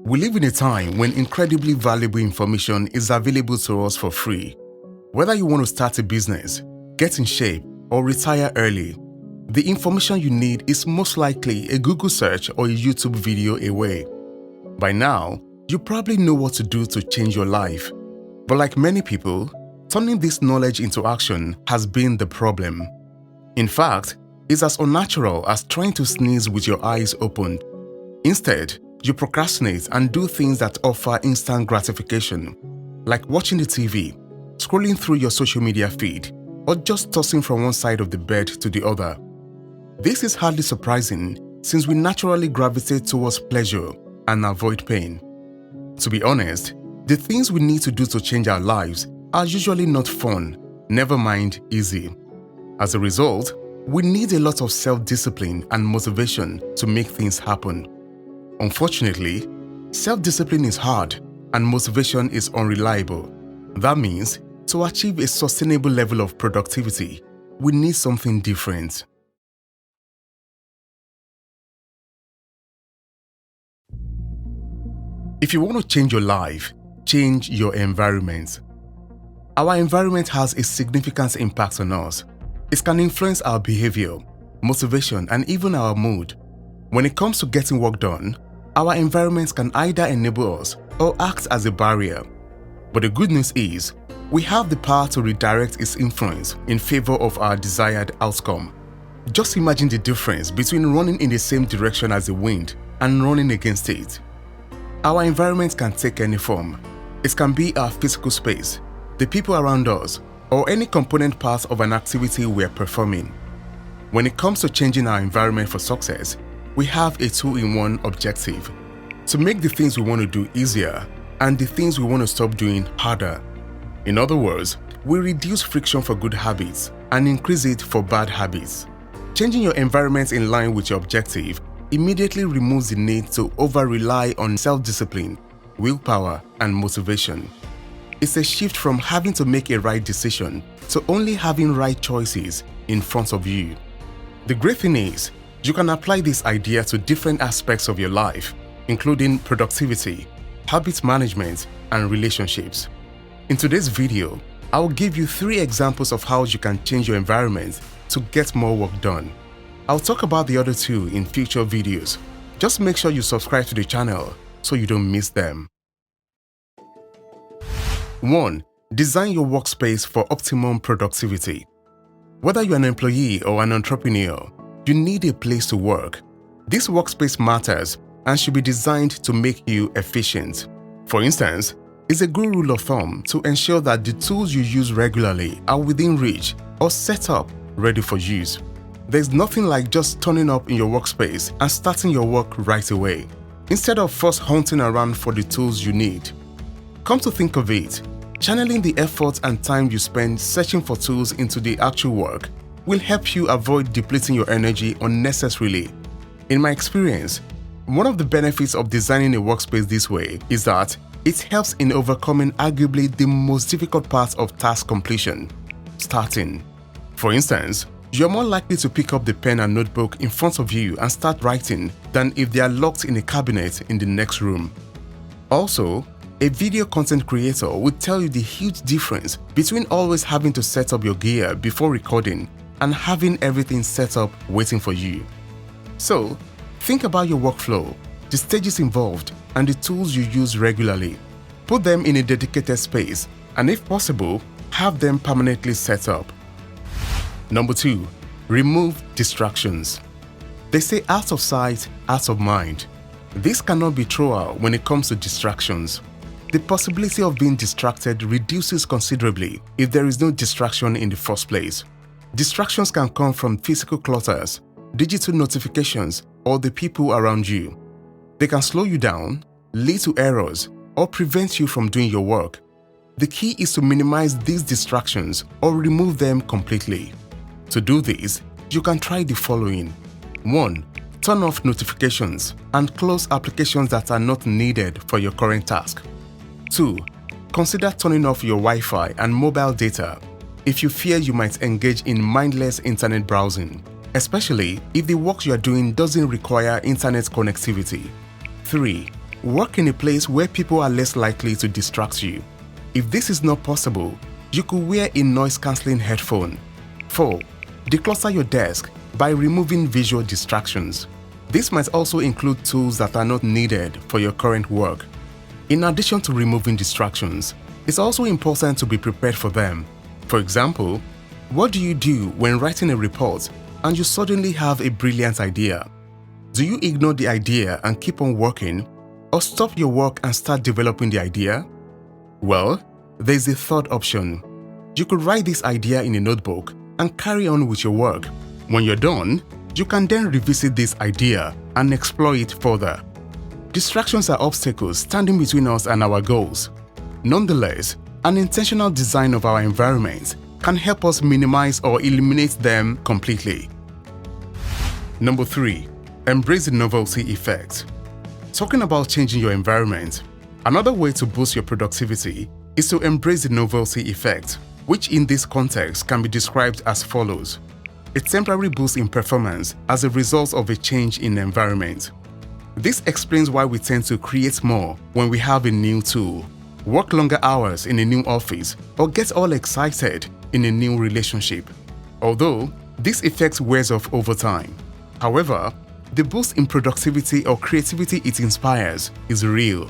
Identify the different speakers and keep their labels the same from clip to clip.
Speaker 1: We live in a time when incredibly valuable information is available to us for free. Whether you want to start a business, get in shape, or retire early, the information you need is most likely a Google search or a YouTube video away. By now, you probably know what to do to change your life. But like many people, turning this knowledge into action has been the problem. In fact, it's as unnatural as trying to sneeze with your eyes opened. Instead, you procrastinate and do things that offer instant gratification, like watching the TV, scrolling through your social media feed, or just tossing from one side of the bed to the other. This is hardly surprising since we naturally gravitate towards pleasure and avoid pain. To be honest, the things we need to do to change our lives are usually not fun, never mind easy. As a result, we need a lot of self-discipline and motivation to make things happen. Unfortunately, self-discipline is hard and motivation is unreliable. That means, to achieve a sustainable level of productivity, we need something different. If you want to change your life, change your environment. Our environment has a significant impact on us. It can influence our behavior, motivation, and even our mood. When it comes to getting work done, our environment can either enable us or act as a barrier. But the good news is, we have the power to redirect its influence in favor of our desired outcome. Just imagine the difference between running in the same direction as the wind and running against it. Our environment can take any form. It can be our physical space, the people around us, or any component part of an activity we are performing. When it comes to changing our environment for success, we have a two-in-one objective: to make the things we want to do easier and the things we want to stop doing harder. In other words, we reduce friction for good habits and increase it for bad habits. Changing your environment in line with your objective immediately removes the need to over-rely on self-discipline, willpower, and motivation. It's a shift from having to make a right decision to only having right choices in front of you. The great thing is, you can apply this idea to different aspects of your life, including productivity, habit management, and relationships. In today's video, I will give you 3 examples of how you can change your environment to get more work done. I'll talk about the other 2 in future videos. Just make sure you subscribe to the channel so you don't miss them. 1. Design your workspace for optimum productivity. Whether you're an employee or an entrepreneur, you need a place to work. This workspace matters and should be designed to make you efficient. For instance, it's a good rule of thumb to ensure that the tools you use regularly are within reach or set up ready for use. There's nothing like just turning up in your workspace and starting your work right away, instead of first hunting around for the tools you need. Come to think of it, channeling the effort and time you spend searching for tools into the actual work will help you avoid depleting your energy unnecessarily. In my experience, one of the benefits of designing a workspace this way is that it helps in overcoming arguably the most difficult part of task completion: starting. For instance, you're more likely to pick up the pen and notebook in front of you and start writing than if they are locked in a cabinet in the next room. Also, a video content creator will tell you the huge difference between always having to set up your gear before recording and having everything set up waiting for you. So, think about your workflow, the stages involved, and the tools you use regularly. Put them in a dedicated space, and if possible, have them permanently set up. Number 2. Remove distractions. They say out of sight, out of mind. This cannot be true when it comes to distractions. The possibility of being distracted reduces considerably if there is no distraction in the first place. Distractions can come from physical clutters, digital notifications, or the people around you. They can slow you down, lead to errors, or prevent you from doing your work. The key is to minimize these distractions or remove them completely. To do this, you can try the following. 1. Turn off notifications and close applications that are not needed for your current task. 2. Consider turning off your Wi-Fi and mobile data if you fear you might engage in mindless internet browsing, especially if the work you are doing doesn't require internet connectivity. 3. Work in a place where people are less likely to distract you. If this is not possible, you could wear a noise-cancelling headphone. 4. Declutter your desk by removing visual distractions. This might also include tools that are not needed for your current work. In addition to removing distractions, it's also important to be prepared for them. For example, what do you do when writing a report and you suddenly have a brilliant idea? Do you ignore the idea and keep on working, or stop your work and start developing the idea? Well, there's a third option. You could write this idea in a notebook and carry on with your work. When you're done, you can then revisit this idea and explore it further. Distractions are obstacles standing between us and our goals. Nonetheless, an intentional design of our environment can help us minimize or eliminate them completely. Number 3. Embrace the novelty effect. Talking about changing your environment, another way to boost your productivity is to embrace the novelty effect, which in this context can be described as follows. A temporary boost in performance as a result of a change in the environment. This explains why we tend to create more when we have a new tool, work longer hours in a new office, or get all excited in a new relationship. Although this effect wears off over time. However, the boost in productivity or creativity it inspires is real.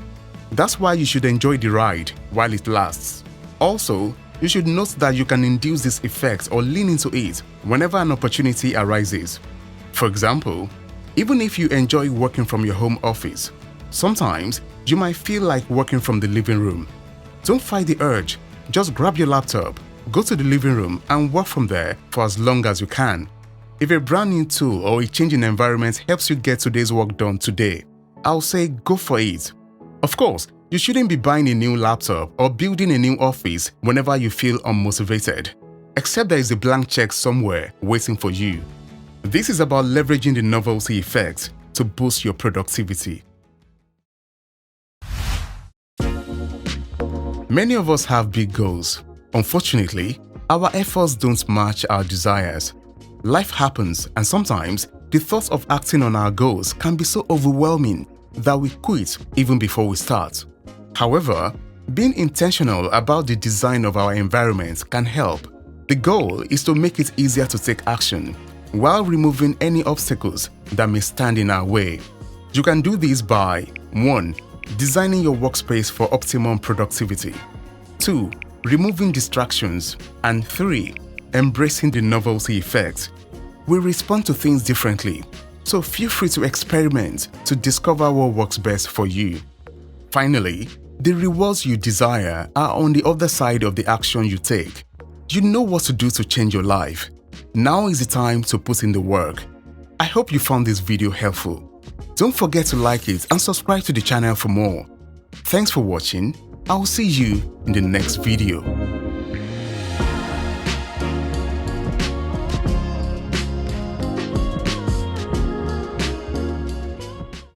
Speaker 1: That's why you should enjoy the ride while it lasts. Also, you should note that you can induce this effect or lean into it whenever an opportunity arises. For example, even if you enjoy working from your home office, sometimes you might feel like working from the living room. Don't fight the urge. Just grab your laptop, go to the living room and work from there for as long as you can. If a brand new tool or a change in environment helps you get today's work done today, I'll say go for it. Of course, you shouldn't be buying a new laptop or building a new office whenever you feel unmotivated, except there is a blank check somewhere waiting for you. This is about leveraging the novelty effect to boost your productivity. Many of us have big goals. Unfortunately, our efforts don't match our desires. Life happens, and sometimes the thought of acting on our goals can be so overwhelming that we quit even before we start. However, being intentional about the design of our environment can help. The goal is to make it easier to take action while removing any obstacles that may stand in our way. You can do this by 1. Designing your workspace for optimum productivity. 2. Removing distractions. And 3. Embracing the novelty effect. We respond to things differently, so feel free to experiment to discover what works best for you. Finally, the rewards you desire are on the other side of the action you take. You know what to do to change your life. Now is the time to put in the work. I hope you found this video helpful. Don't forget to like it and subscribe to the channel for more. Thanks for watching. I will see you in the next video.